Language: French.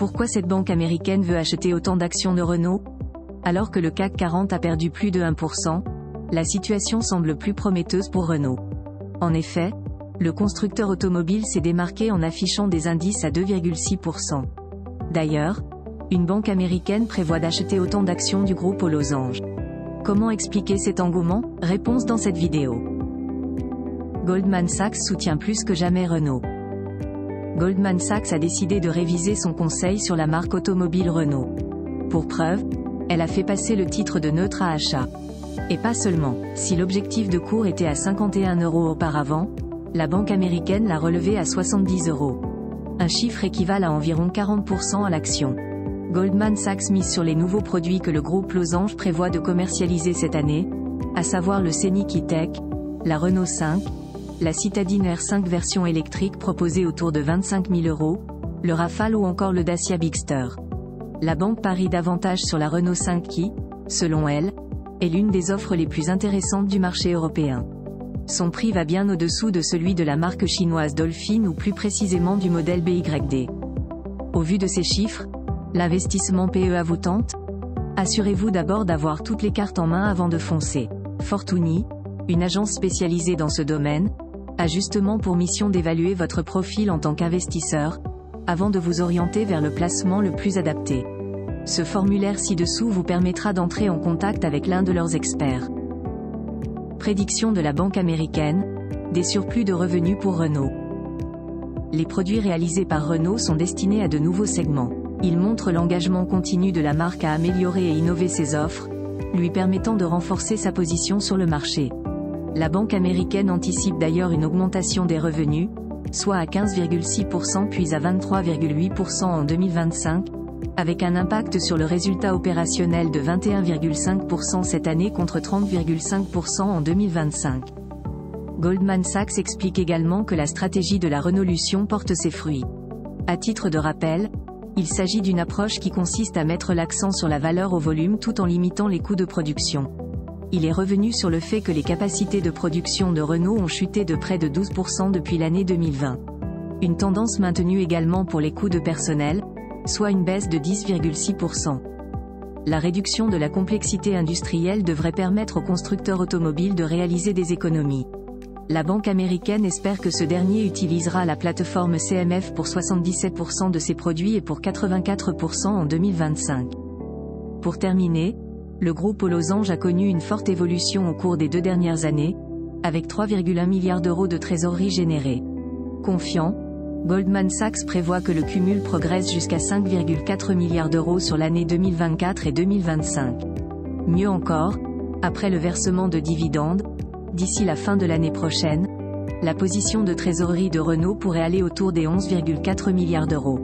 Pourquoi cette banque américaine veut acheter autant d'actions de Renault? Alors que le CAC 40 a perdu plus de 1%, la situation semble plus prometteuse pour Renault. En effet, le constructeur automobile s'est démarqué en affichant des indices à 2,6%. D'ailleurs, une banque américaine prévoit d'acheter autant d'actions du groupe aux losanges. Comment expliquer cet engouement? Réponse dans cette vidéo. Goldman Sachs soutient plus que jamais Renault. Goldman Sachs a décidé de réviser son conseil sur la marque automobile Renault. Pour preuve, elle a fait passer le titre de neutre à achat. Et pas seulement, si l'objectif de cours était à 51 € auparavant, la banque américaine l'a relevé à 70 €. Un chiffre équivalent à environ 40% à l'action. Goldman Sachs mise sur les nouveaux produits que le groupe Losange prévoit de commercialiser cette année, à savoir le Scénic E-Tech, la Renault 5, la Citadine R5 version électrique proposée autour de 25 000 €, le Rafale ou encore le Dacia Bigster. La banque parie davantage sur la Renault 5 qui, selon elle, est l'une des offres les plus intéressantes du marché européen. Son prix va bien au-dessous de celui de la marque chinoise Dolphin ou plus précisément du modèle BYD. Au vu de ces chiffres, l'investissement PEA vous tente? Assurez-vous d'abord d'avoir toutes les cartes en main avant de foncer. Fortuny, une agence spécialisée dans ce domaine, a justement pour mission d'évaluer votre profil en tant qu'investisseur, avant de vous orienter vers le placement le plus adapté. Ce formulaire ci-dessous vous permettra d'entrer en contact avec l'un de leurs experts. Prédiction de la banque américaine, des surplus de revenus pour Renault. Les produits réalisés par Renault sont destinés à de nouveaux segments. Ils montrent l'engagement continu de la marque à améliorer et innover ses offres, lui permettant de renforcer sa position sur le marché. La banque américaine anticipe d'ailleurs une augmentation des revenus, soit à 15,6% puis à 23,8% en 2025, avec un impact sur le résultat opérationnel de 21,5% cette année contre 30,5% en 2025. Goldman Sachs explique également que la stratégie de la Renaulution porte ses fruits. À titre de rappel, il s'agit d'une approche qui consiste à mettre l'accent sur la valeur au volume tout en limitant les coûts de production. Il est revenu sur le fait que les capacités de production de Renault ont chuté de près de 12% depuis l'année 2020. Une tendance maintenue également pour les coûts de personnel, soit une baisse de 10,6%. La réduction de la complexité industrielle devrait permettre au constructeur automobile de réaliser des économies. La banque américaine espère que ce dernier utilisera la plateforme CMF pour 77% de ses produits et pour 84% en 2025. Pour terminer, le groupe aux losanges a connu une forte évolution au cours des 2 dernières années, avec 3,1 milliards € de trésorerie générée. Confiant, Goldman Sachs prévoit que le cumul progresse jusqu'à 5,4 milliards € sur l'année 2024 et 2025. Mieux encore, après le versement de dividendes, d'ici la fin de l'année prochaine, la position de trésorerie de Renault pourrait aller autour des 11,4 milliards €.